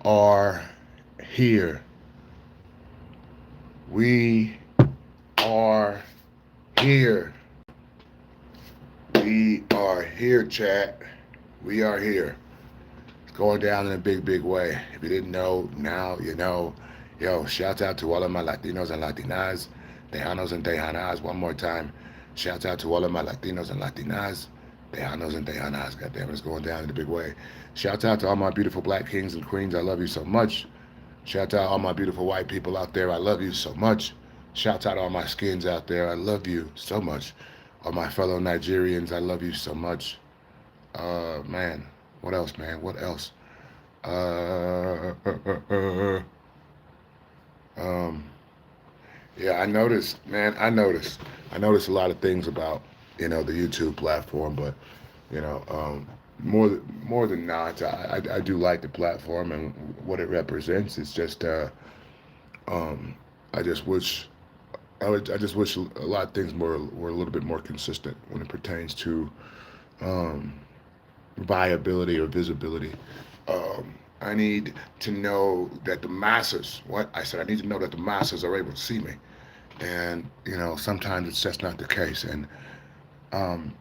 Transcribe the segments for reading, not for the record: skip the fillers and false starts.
are here. We are here. We are here, chat. We are here. It's going down in a big, big way. If you didn't know, now you know. Yo, shout out to all of my Latinos and Latinas, Tejanos and Tejanas. One more time. Shout out to all of my Latinos and Latinas, Tejanos and Tejanas. Goddamn, it's going down in a big way. Shout out to all my beautiful black kings and queens. I love you so much. Shout out all my beautiful white people out there. I love you so much. Shout out all my skins out there. I love you so much. All my fellow Nigerians, I love you so much. Man, what else, man? What else? Uh, uh, uh, uh, um, yeah, I noticed, man. I noticed a lot of things about the YouTube platform, but you know, more than not, I do like the platform and what it represents. It's just um, I just wish I just wish a lot of things were a little bit more consistent when it pertains to um, viability or visibility. I need to know that the masses. What I said, I need to know that the masses are able to see me, and sometimes it's just not the case. And um,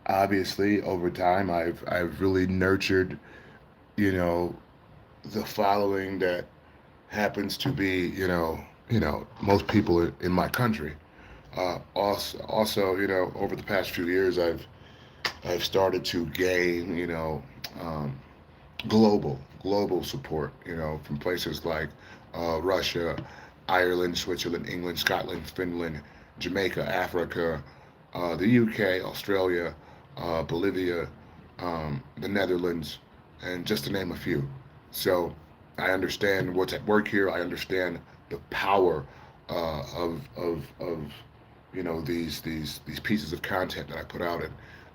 obviously, over time, I've really nurtured you know the following that happens to be most people in my country. Also, over the past few years, I've started to gain um, global support. From places like Russia, Ireland, Switzerland, England, Scotland, Finland, Jamaica, Africa, the UK, Australia, Bolivia, the Netherlands, and just to name a few. So I understand what's at work here. I understand the power of these pieces of content that I put out,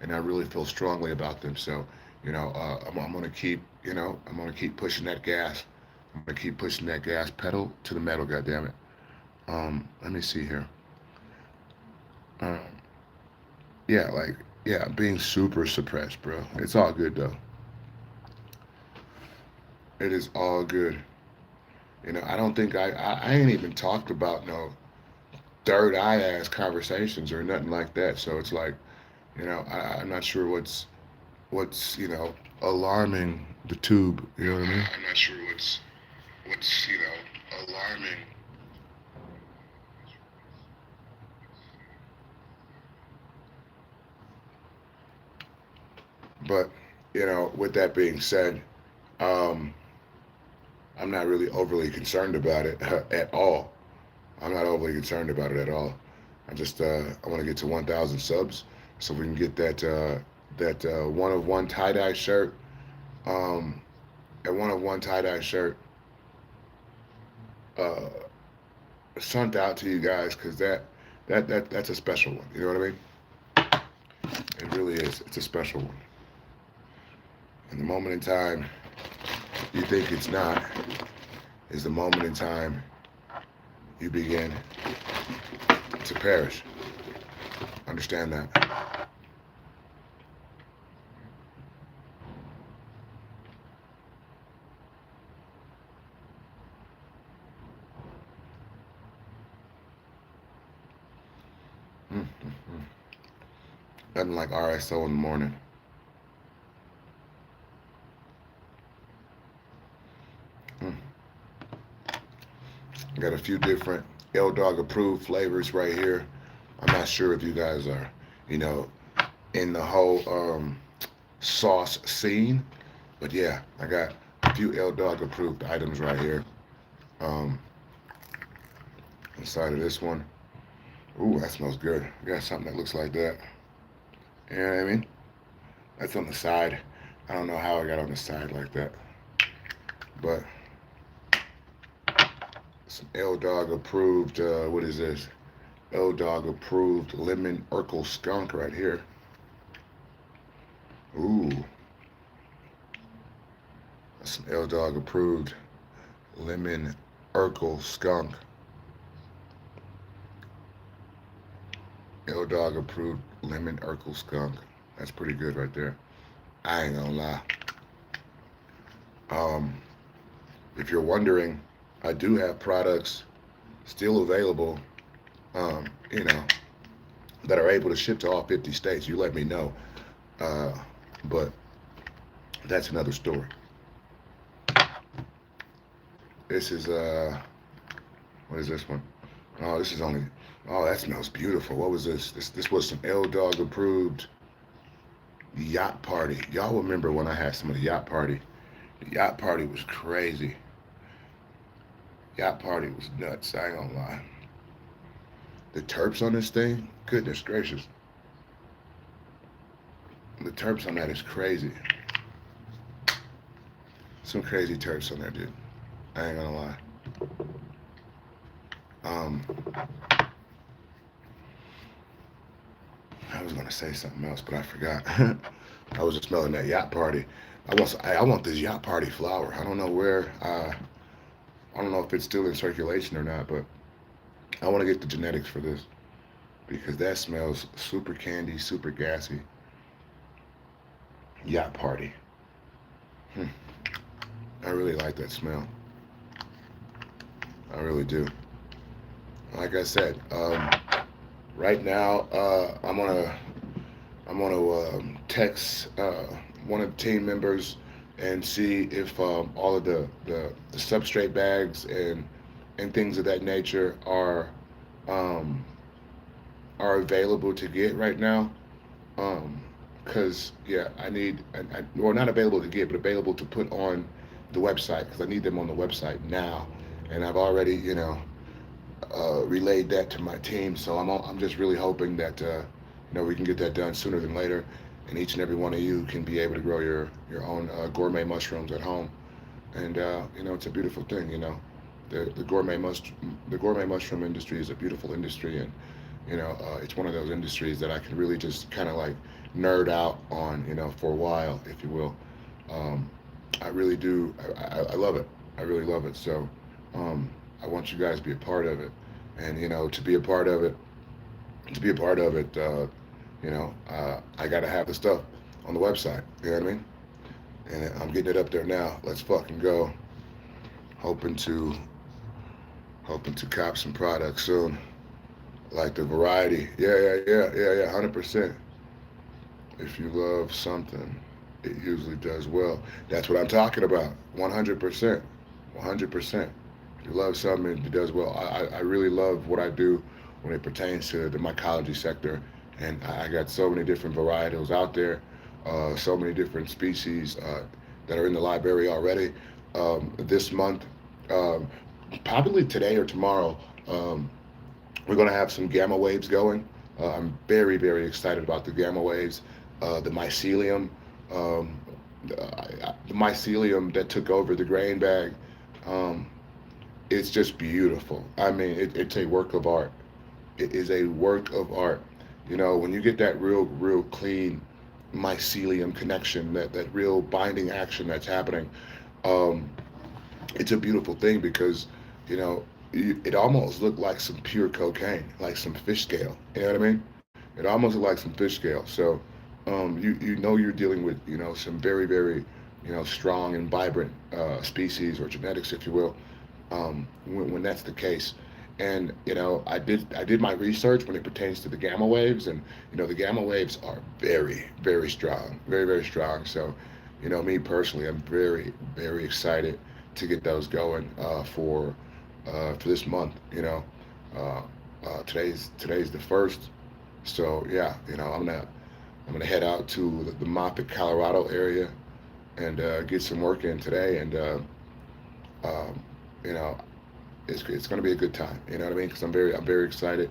and I really feel strongly about them. So I'm gonna keep I'm gonna keep pushing that gas. I'm gonna keep pushing that gas pedal to the metal. God damn it. Let me see here. Um, yeah, like yeah, being super suppressed, bro. It's all good though. It is all good. I don't think I ain't even talked about no third eye ass conversations or nothing like that. So it's like, I'm not sure what's alarming the tube. You know what I mean? I'm not sure what's alarming. But with that being said, um, I'm not really overly concerned about it at all. I'm not overly concerned about it at all. I want to get to 1,000 subs so we can get that one of one tie dye shirt. Um, a one of one tie dye shirt uh, sent out to you guys because that's a special one. You know what I mean? It really is. It's a special one. And the moment in time you think it's not is the moment in time you begin to perish. Understand that. Mm-hmm. Nothing like RSO in the morning. Mm. Got a few different L Dog approved flavors right here. I'm not sure if you guys are, you know, in the whole sauce scene, but yeah, I got a few L Dog approved items right here. Um, Inside of this one. Ooh, that smells good. I got something that looks like that. You know what I mean? That's on the side. I don't know how I got on the side like that, but some L Dog approved. What is this? L Dog approved lemon Urkel skunk right here. Ooh, that's some L Dog approved lemon Urkel skunk. L Dog approved lemon Urkel skunk. That's pretty good right there. I ain't gonna lie. Um, if you're wondering, I do have products still available, you know, that are able to ship to all 50 states. You let me know. Uh, but that's another story. This is, what is this one? Oh, this is only, oh, that smells beautiful. What was this? This was some L Dog approved yacht party. Y'all remember when I had some of the yacht party? The yacht party was crazy. Yacht party was nuts. I ain't gonna lie. The terps on this thing, goodness gracious. The terps on that is crazy. Some crazy terps on there, dude. I ain't gonna lie. Um, I was gonna say something else, but I forgot. I was just smelling that yacht party. I want this yacht party flower. I don't know where. I don't know if it's still in circulation or not, but I want to get the genetics for this because that smells super candy, super gassy. Yacht party. Hmm. I really like that smell. I really do. Like I said, right now I'm gonna text one of the team members and see if all of the substrate bags and things of that nature um, are available to get right now. Because yeah, I need well, not available to get, but available to put on the website because I need them on the website now, and I've already relayed that to my team. So I'm just really hoping that we can get that done sooner than later, and each and every one of you can be able to grow your own gourmet mushrooms at home. And it's a beautiful thing. The gourmet mushroom industry is a beautiful industry, and it's one of those industries that I can really just kind of like nerd out on, for a while, if you will. Um, I really do. I love it. I really love it. So I want you guys to be a part of it, and to be a part of it, I got to have the stuff on the website. You know what I mean? And I'm getting it up there now. Let's fucking go. Hoping to cop some products soon, like the variety. Yeah. 100%. If you love something, it usually does well. That's what I'm talking about. 100%. 100%. If you love something, it does well. I really love what I do when it pertains to the mycology sector. And I got so many different varietals out there, so many different species that are in the library already. This month, um, probably today or tomorrow, we're going to have some gamma waves going. I'm very, very excited about the gamma waves. The mycelium, um, the mycelium that took over the grain bag, um, it's just beautiful. I mean, it's a work of art. It is a work of art. When you get that real clean mycelium connection, that real binding action that's happening, um, it's a beautiful thing because, you know, it almost looked like some pure cocaine, like some fish scale. You know what I mean? It almost looked like some fish scale. So, you're dealing with some very very strong and vibrant species or genetics, if you will, when that's the case. And I did my research when it pertains to the gamma waves, and the gamma waves are very very strong, very very strong. So, me personally, I'm very very excited to get those going for this month. Uh, today's the first, so yeah, I'm gonna head out to the Moffat, Colorado area and get some work in today, and um, you know, it's going to be a good time. You know what I mean? Because I'm very excited,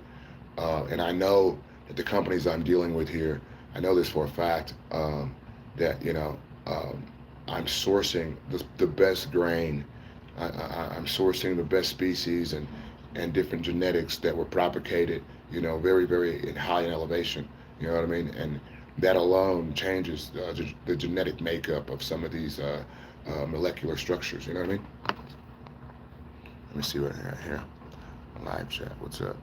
and I know that the companies I'm dealing with here, I know this for a fact, that I'm sourcing the best grain. I'm sourcing the best species and different genetics that were propagated, very very high in elevation. You know what I mean? And that alone changes the genetic makeup of some of these molecular structures. You know what I mean? Let me see what I got here. Live chat. What's up?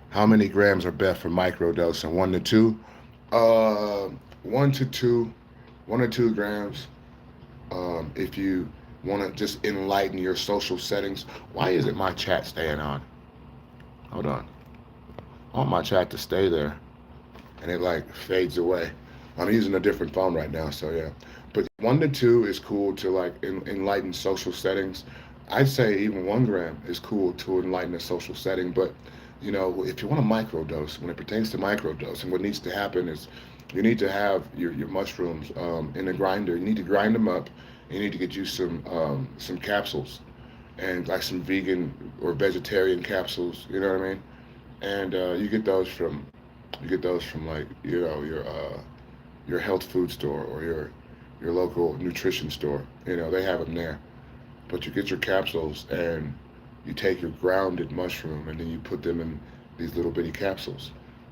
How many grams are best for microdosing? 1 to 2. Uh, 1 to 2. 1 or 2 grams. If you want to just enlighten your social settings, why isn't my chat staying on? Hold on. I want my chat to stay there, and it like fades away. I'm using a different phone right now, so yeah. But 1 to 2 is cool to like enlighten social settings. I'd say even 1 gram is cool to enlighten a social setting. But if you want to microdose, when it pertains to microdose, and what needs to happen is you need to have your mushrooms in a grinder. You need to grind them up. You need to get you some capsules and like some vegan or vegetarian capsules. You know what I mean? And you get those from like your health food store or your local nutrition store. They have them there. But you get your capsules and you take your grounded mushroom and then you put them in these little bitty capsules.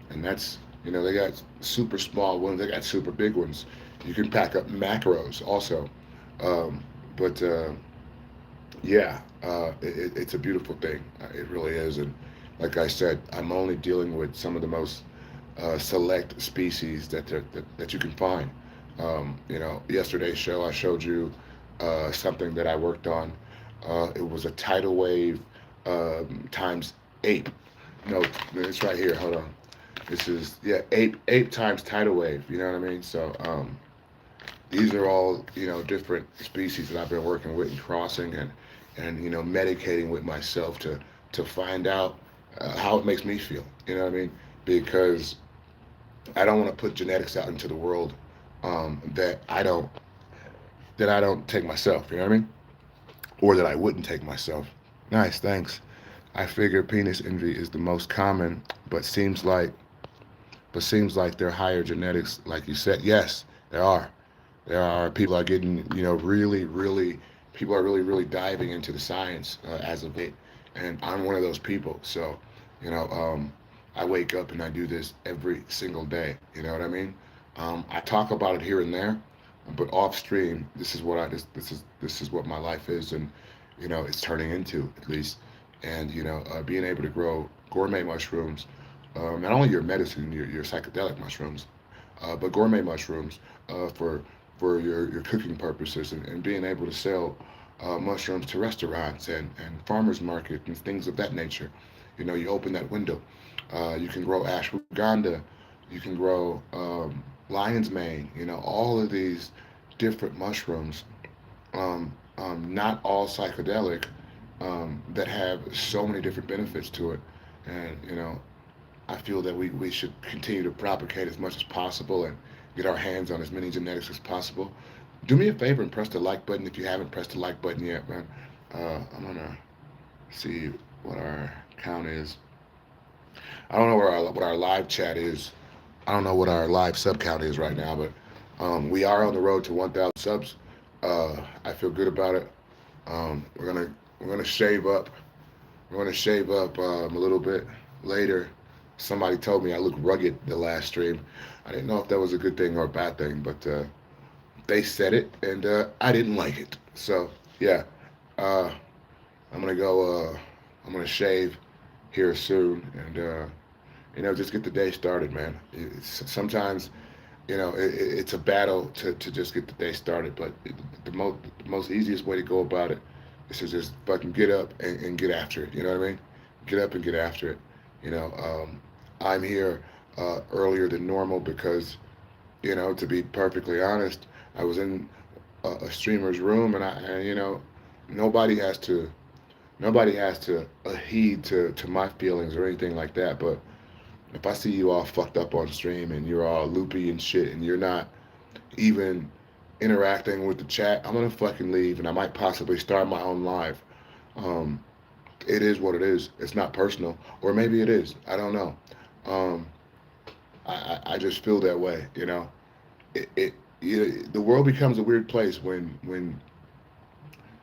And they got super small ones, they got super big ones. You can pack up macros also. Um, but yeah, it's a beautiful thing. It really is. And like I said, I'm only dealing with some of the most select species that you can find. Yesterday's show, I showed you something that I worked on. It was a tidal wave times ape. No, it's right here. Hold on. This is yeah, ape times tidal wave. You know what I mean? So these are all different species that I've been working with and crossing and medicating with myself to find out how it makes me feel. You know what I mean? Because I don't want to put genetics out into the world that I don't take myself. You know what I mean? Or that I wouldn't take myself. Nice, thanks. I figure penis envy is the most common, but seems like they're higher genetics, like you said. Yes, there are. There are people are getting, really, really, people are really, really diving into the science as of late, and I'm one of those people. So, you know, um, I wake up and I do this every single day. You know what I mean? I talk about it here and there, but off stream, this is what my life is, and it's turning into at least, and being able to grow gourmet mushrooms, not only your medicine, your psychedelic mushrooms, but gourmet mushrooms for your cooking purposes and being able to sell mushrooms to restaurants and farmers market and things of that nature. You open that window. You can grow ashwagandha. You can grow lion's mane. All of these different mushrooms, not all psychedelic, that have so many different benefits to it. And I feel that we should continue to propagate as much as possible and get our hands on as many genetics as possible. Do me a favor and press the like button if you haven't pressed the like button yet, man. I'm gonna see what our count is. I don't know what our live chat is. I don't know what our live sub count is right now, but we are on the road to 1,000 subs. I feel good about it. We're gonna shave up. We're gonna shave up a little bit later. Somebody told me I look rugged the last stream. I didn't know if that was a good thing or a bad thing, but they said it, and I didn't like it. So yeah, uh, I'm gonna go. I'm gonna shave here soon, and just get the day started, man. Sometimes it's a battle to just get the day started, but the most easiest way to go about it is to just fucking get up and get after it. You know what I mean? Get up and get after it. You know, I'm here earlier than normal because to be perfectly honest, I was in a streamer's room, and nobody has to nobody has to heed to my feelings or anything like that. But if I see you all fucked up on stream and you're all loopy and shit, and you're not even interacting with the chat, I'm gonna fucking leave, and I might possibly start my own live. Um, it is what it is. It's not personal, or maybe it is. I don't know. Um, I just feel that way. The world becomes a weird place when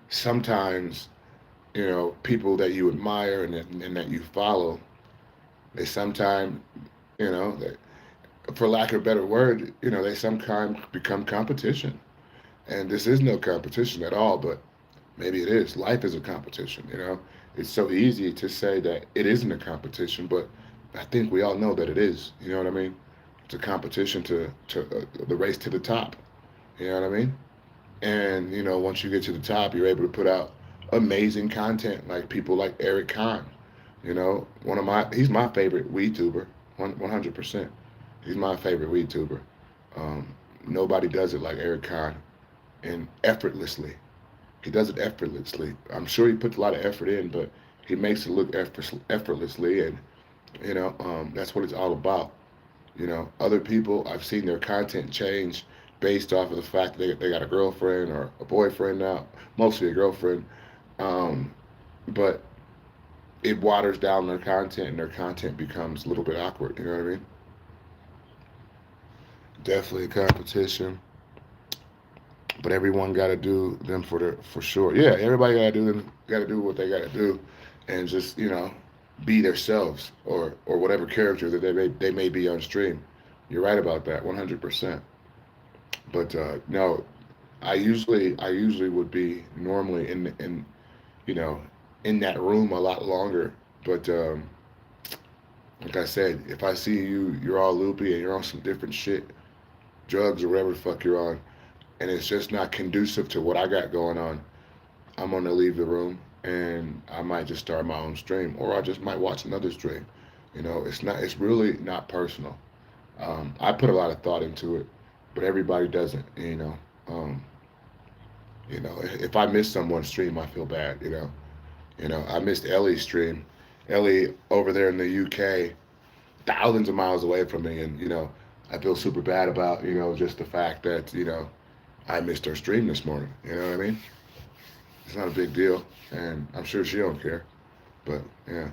sometimes people that you admire and that you follow, they sometimes they, for lack of a better word, they sometimes become competition. And this is no competition at all, but maybe it is. Life is a competition. It's so easy to say that it isn't a competition, but I think we all know that it is. You know what I mean? It's a competition to the race to the top. You know what I mean? And once you get to the top, you're able to put out amazing content like people like Eric Kahn. He's my favorite weed tuber, 100%. He's my favorite weed tuber. Um, Nobody does it like Eric Kahn, and effortlessly. He does it effortlessly. I'm sure he puts a lot of effort in, but he makes it look effortlessly, and that's what it's all about. Other people, I've seen their content change based off of the fact that they got a girlfriend or a boyfriend now, mostly a girlfriend. Um, but it waters down their content, and their content becomes a little bit awkward. You know what I mean? Definitely a competition, but everyone got to do them for sure. Yeah, everybody got to do what they got to do, and just be themselves or whatever character that they may be on stream. You're right about that, 100%. But no, I usually would be normally you know in that room a lot longer. But like I said, if I see you're all loopy and you're on some different shit, drugs or whatever the fuck you're on, and it's just not conducive to what I got going on, I'm gonna leave the room and I might just start my own stream, or I just might watch another stream. It's really not personal. I put a lot of thought into it, but everybody doesn't. If I miss someone's stream, I feel bad. I missed Ellie's stream. Ellie over there in the UK, thousands of miles away from me, and I feel super bad about just the fact that I missed her stream this morning. You know what I mean? It's not a big deal, and I'm sure she don't care. But yeah,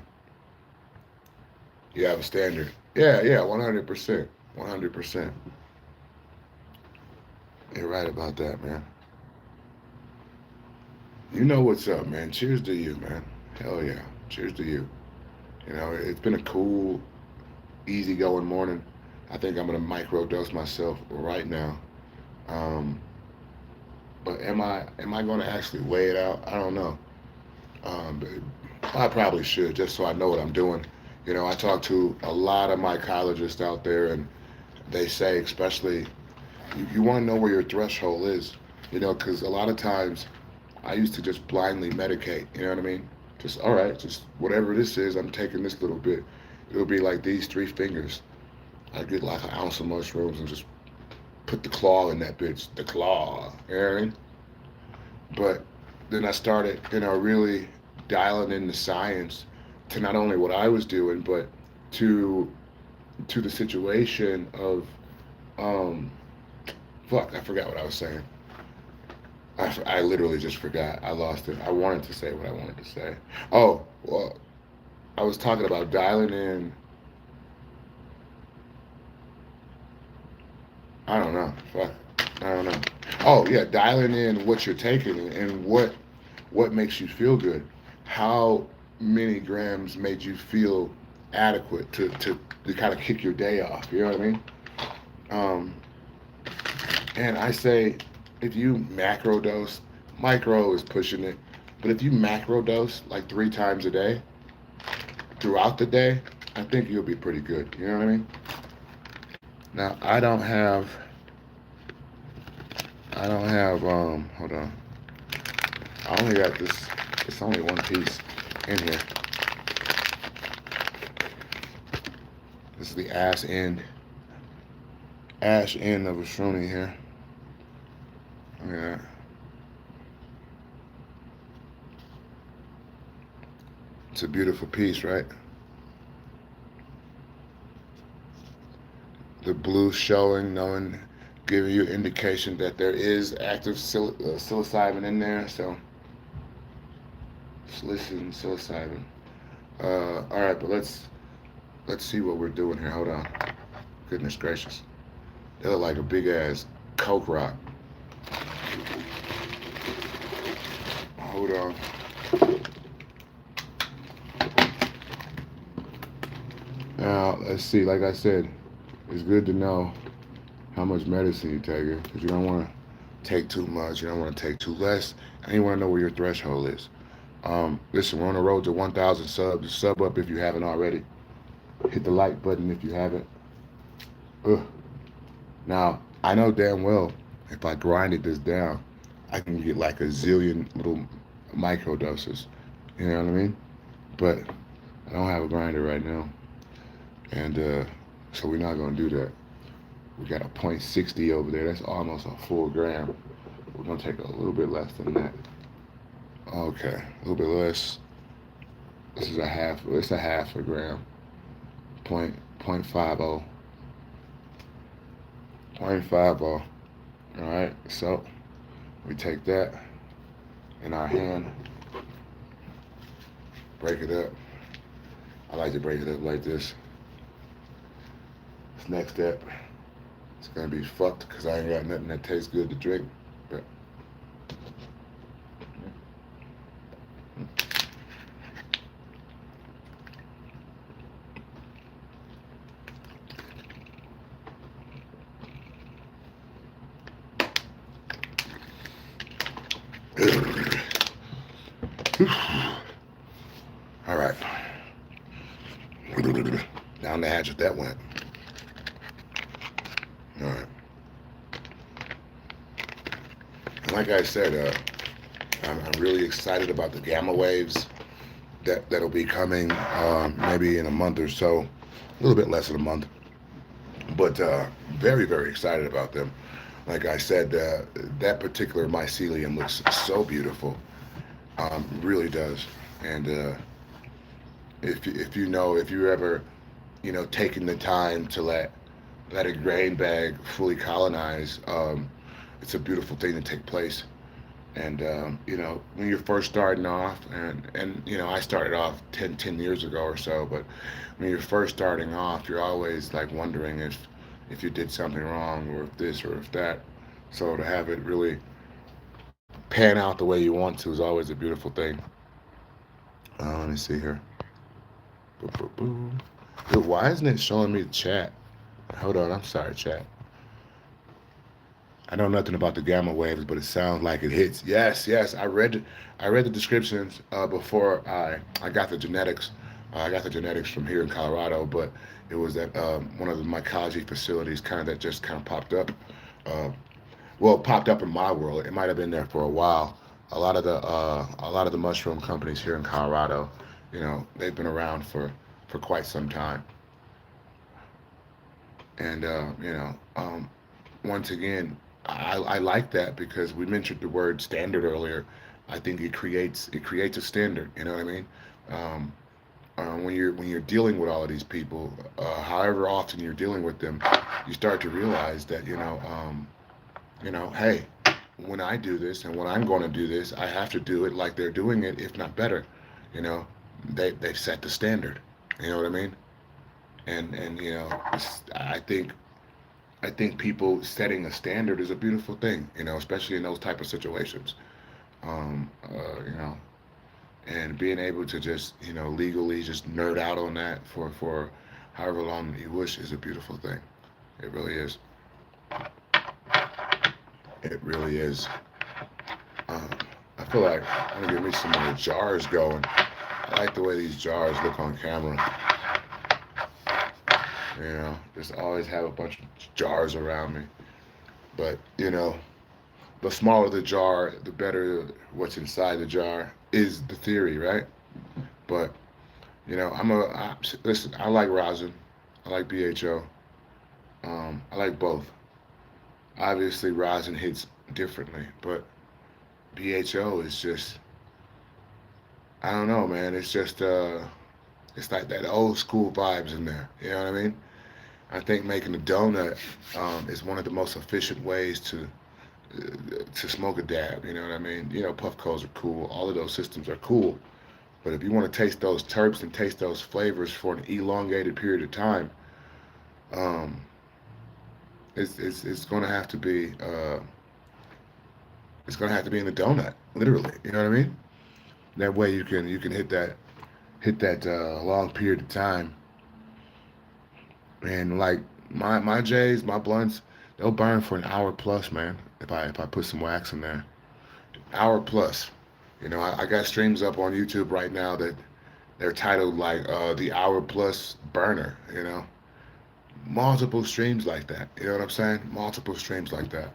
you have a standard. Yeah, yeah, 100%, 100%. You're right about that, man. You know what's up, man. Cheers to you, man. Hell yeah. Cheers to you. It's been a cool, easygoing morning. I think I'm gonna microdose myself right now. Um, but am I gonna actually weigh it out? I don't know. I probably should, just so I know what I'm doing. I talk to a lot of mycologists out there, and they say, especially, you want to know where your threshold is. Because a lot of times I used to just blindly medicate. You know what I mean? Just all right, just whatever this is, I'm taking this little bit. It'll be like these three fingers. I get like an ounce of mushrooms and just put the claw in that bitch. The claw. You know what I mean? But then I started, really dialing in the science to not only what I was doing, but to to the situation of um fuck, I forgot what I was saying. I literally just forgot. I lost it. I wanted to say what I wanted to say. Oh, well, I was talking about dialing in. I don't know. Fuck. I don't know. Oh yeah, dialing in what you're taking and what makes you feel good. How many grams made you feel adequate to kind of kick your day off? You know what I mean? Um, and I say, if you macro dose, micro is pushing it, but if you macro dose like 3 times a day throughout the day, I think you'll be pretty good. You know what I mean? Now I don't have hold on. I only got this. It's only one piece in here. This is the ash end of a shroomy here. Look at that. It's a beautiful piece, right? The blue showing, knowing, giving you indication that there is active psilocybin in there. So, listen, psilocybin. All right, but let's see what we're doing here. Hold on. Goodness gracious, they look like a big ass coke rock. Hold on. Now let's see. Like I said, it's good to know how much medicine you're taking because you don't want to take too much. You don't want to take too less, and you want to know where your threshold is. Listen, we're on the road to 1,000 subs. Sub up if you haven't already. Hit the like button if you haven't. Ugh. Now, I know damn well if I grinded this down, I can get like a zillion little micro doses. You know what I mean? But I don't have a grinder right now, and so we're not gonna do that. We got a .60 over there. That's almost a full gram. We're gonna take a little bit less than that. Okay, a little bit less. This is a half. It's a half a gram. Point 50. Point 50. All right. So we take that in our hand, break it up. I like to break it up like this. This next step, it's gonna be fucked because I ain't got nothing that tastes good to drink. But all right, down the hatch with that went. All right. And like I said, I'm really excited about the gamma waves that'll be coming maybe in a month or so, a little bit less than a month, but very very excited about them. Like I said, that particular mycelium looks so beautiful, really does. And if you know, if you ever taken the time to let a grain bag fully colonize, it's a beautiful thing to take place. And when you're first starting off, and I started off 10 years ago or so, but when you're first starting off, you're always like wondering if you did something wrong, or if this or if that. So to have it really pan out the way you want to is always a beautiful thing. Let me see here. Boo, boo, boo. Dude, why isn't it showing me the chat? Hold on, I'm sorry, chat. I know nothing about the gamma waves, but it sounds like it hits. Yes, yes. I read the descriptions before I got the genetics. I got the genetics from here in Colorado, but it was at one of the mycology facilities, kind of that just kind of popped up. Uh, well, it popped up in my world. It might have been there for a while. A lot of the mushroom companies here in Colorado, they've been around for quite some time, and once again, I like that because we mentioned the word standard earlier. I think it creates a standard. You know what I mean? Um, when you're dealing with all of these people, however often you're dealing with them, you start to realize that hey, when I do this and when I'm going to do this, I have to do it like they're doing it, if not better. You know, they've set the standard. You know what I mean? And I think people setting a standard is a beautiful thing, especially in those type of situations. Um, uh, you know, and being able to just, legally just nerd out on that for however long you wish is a beautiful thing. It really is. It really is. Um, I feel like I'm gonna get me some more jars going. I like the way these jars look on camera. Just always have a bunch of jars around me. But the smaller the jar, the better what's inside the jar is the theory, right? But listen. I like rosin. I like BHO. I like both. Obviously, rosin hits differently, but BHO is just, I don't know, man. It's just it's like that old school vibes in there. You know what I mean? I think making a donut is one of the most efficient ways to smoke a dab. You know what I mean? Puff codes are cool. All of those systems are cool. But if you want to taste those terps and taste those flavors for an elongated period of time, um, it's going to have to be it's going to have to be in the donut, literally. You know what I mean? That way you can hit that long period of time, and like my J's, my blunts, they'll burn for an hour plus, man. If I put some wax in there, hour plus. I got streams up on YouTube right now that they're titled like the hour plus burner. Multiple streams like that. You know what I'm saying? Multiple streams like that.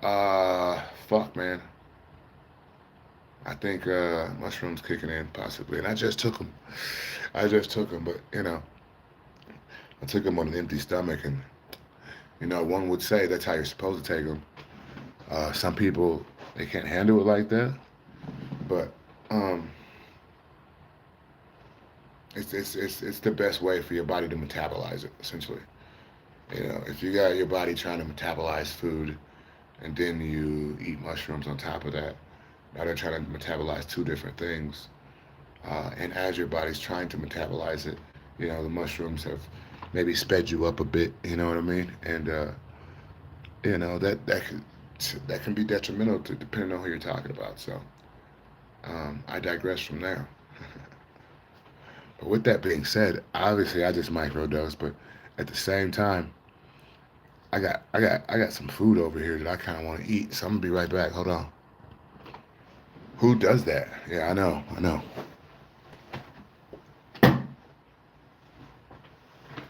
Fuck, man. I think mushrooms kicking in possibly, and I just took them. I just took them, but I took them on an empty stomach, and one would say that's how you're supposed to take them. Some people they can't handle it like that, but um, it's the best way for your body to metabolize it. Essentially, if you got your body trying to metabolize food, and then you eat mushrooms on top of that, now they're trying to metabolize two different things. And as your body's trying to metabolize it, the mushrooms have maybe sped you up a bit. You know what I mean? And that can be detrimental to depending on who you're talking about. So I digress from there. But with that being said, obviously I just microdose, but at the same time, I got some food over here that I kind of want to eat. So I'm gonna be right back. Hold on. Who does that? Yeah, I know.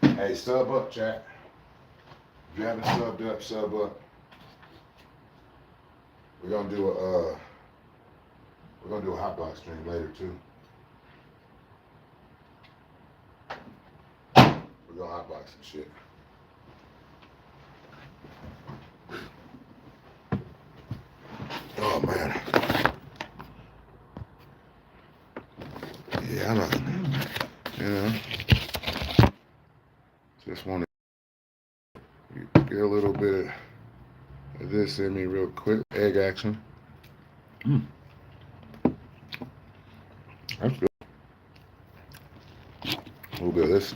Hey, sub up, chat. If you haven't subbed up, sub up. We're gonna do a hot box stream later too. We're gonna hot box some shit. Oh man. Yeah, I'm not. You know, just want to get a little bit of this in me real quick. Egg action. Mm. That's good. A little bit of this.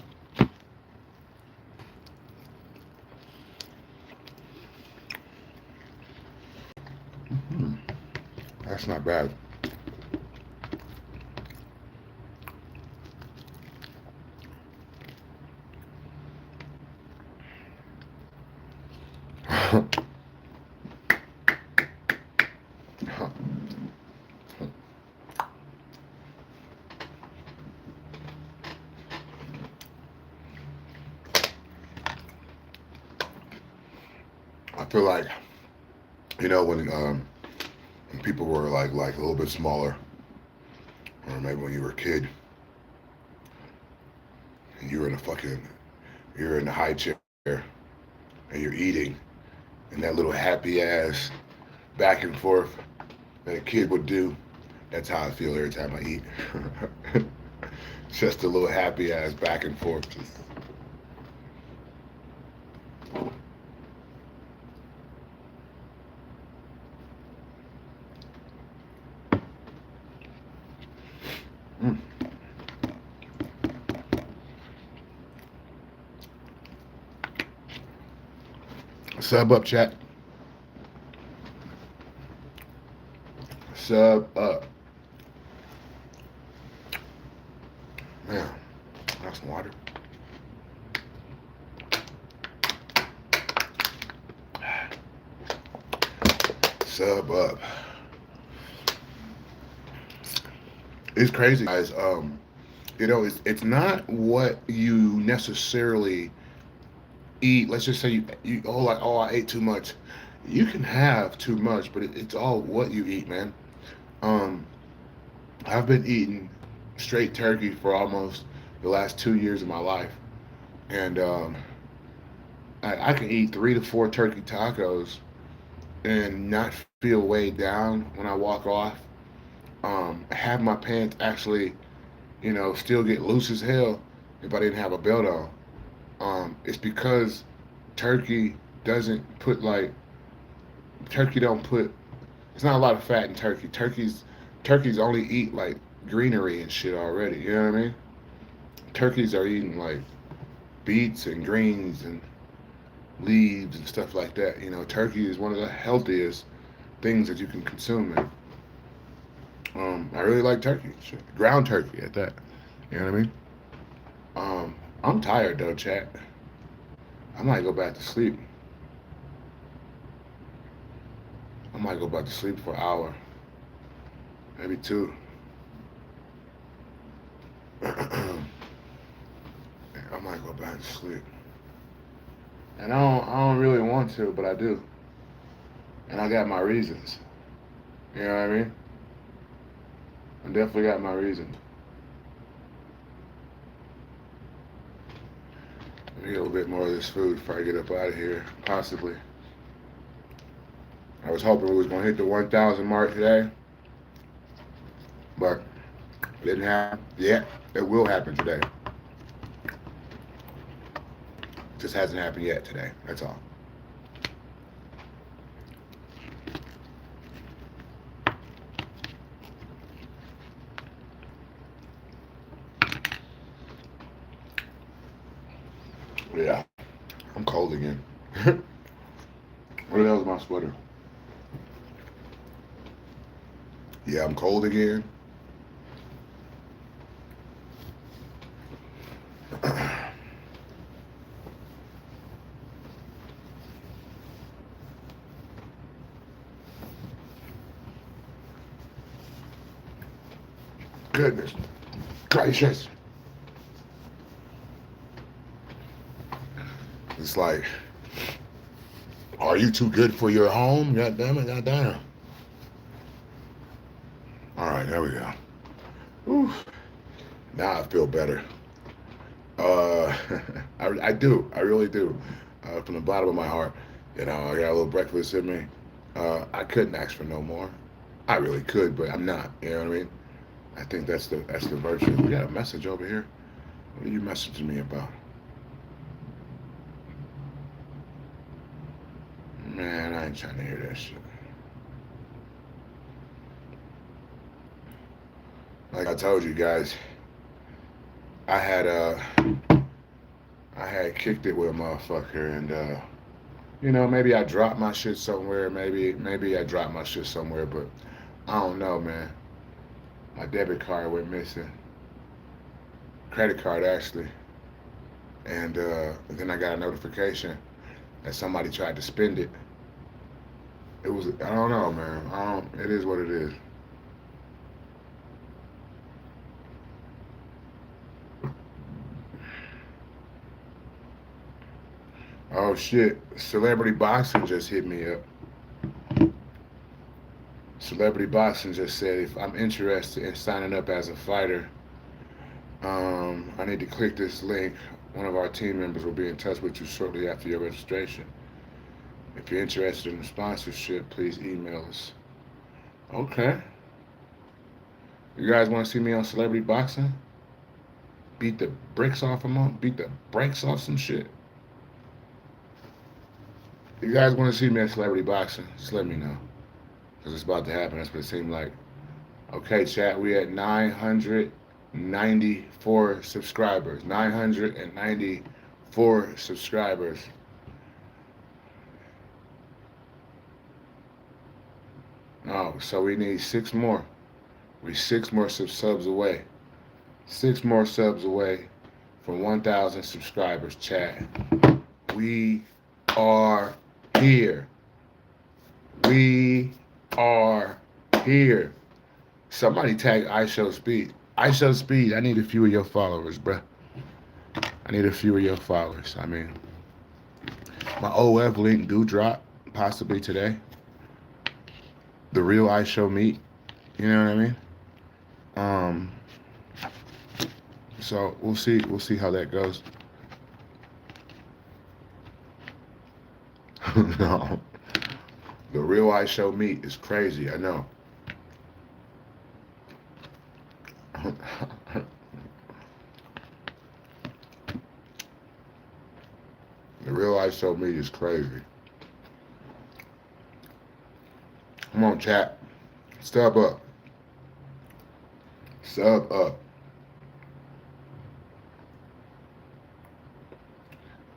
Mm. That's not bad. I feel like when people were like a little bit smaller, or maybe when you were a kid, and you're in the high chair, and you're eating, and that little happy ass back and forth that a kid would do. That's how I feel every time I eat. Just a little happy ass back and forth. Just. Mm. Sub up, chat. Sub up. Man, that's some water. Sub up. It's crazy, guys. It's not what you necessarily eat. Let's just say you I ate too much. You can have too much, but it's all what you eat, man. Um, I've been eating straight turkey for almost the last 2 years of my life, and I can eat 3 to 4 turkey tacos and not feel weighed down when I walk off. Have my pants actually, still get loose as hell if I didn't have a belt on. It's because turkey doesn't put turkey don't put. It's not a lot of fat in turkey. Turkeys only eat like greenery and shit already. You know what I mean? Turkeys are eating like beets and greens and leaves and stuff like that. Turkey is one of the healthiest things that you can consume. And I really like turkey, shit. Ground turkey at that. You know what I mean? I'm tired though, chat. I might go back to sleep. I might go back to sleep for an hour, maybe 2. I might go back to sleep. And I don't really want to, but I do. And I got my reasons. You know what I mean? I definitely got my reasons. Let me get a little bit more of this food before I get up out of here, possibly. I was hoping we was gonna hit the 1,000 mark today, but it didn't happen yet. It will happen today. It just hasn't happened yet today. That's all. Yeah, I'm cold again. What the hell's my sweater? Yeah, I'm cold again. Goodness gracious. It's like, are you too good for your home? God damn it, god damn. All right, there we go. Whew. Now I feel better. Uh, I do. I really do. From the bottom of my heart. You know, I got a little breakfast in me. I couldn't ask for no more. I really could, but I'm not. You know what I mean? I think that's the virtue. We got a message over here. What are you messaging me about? Man, I ain't trying to hear that shit. Like I told you guys, I had uh I had kicked it with a motherfucker, and you know, maybe I dropped my shit somewhere. Maybe I dropped my shit somewhere, but I don't know, man. My debit card went missing, credit card actually, and then I got a notification that somebody tried to spend it. It was I don't know, man. I don't. It is what it is. Oh shit! Celebrity boxing just hit me up. Celebrity boxing just said if I'm interested in signing up as a fighter, I need to click this link. One of our team members will be in touch with you shortly after your registration. If you're interested in the sponsorship, please email us. Okay. You guys want to see me on Celebrity Boxing? Beat the bricks off them? Beat the brakes off some shit? You guys want to see me at Celebrity Boxing? Just let me know. Because it's about to happen. That's what it seemed like. Okay, chat. We at 994 subscribers. 994 subscribers. Oh, so we need six more. We six more subs away. Six more subs away from 1,000 subscribers, chat. We are here. We are here. Somebody tag I Show Speed. I Show Speed, I need a few of your followers, bruh. I need a few of your followers. I mean, my OF link do drop possibly today. The real I Show Meet. You know what I mean? Um, so we'll see how that goes. No. The real I Show Meet is crazy, I know. The real I Show Meet is crazy. Come on, chat. Sub up. Sub up.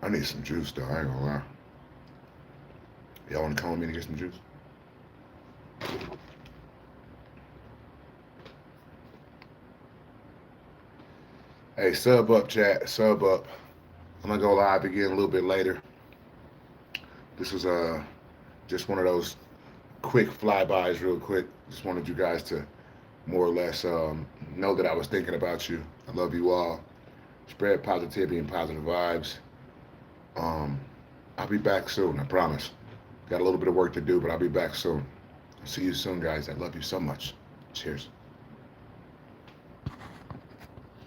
I need some juice though, I ain't gonna lie. Y'all wanna come with me to get some juice? Hey, sub up, chat. Sub up. I'm gonna go live again a little bit later. This was just one of those quick flybys, real quick. Just wanted you guys to more or less know that I was thinking about you. I love you all. Spread positivity and positive vibes. I'll be back soon, I promise. Got a little bit of work to do, but I'll be back soon. See you soon, guys. I love you so much. Cheers.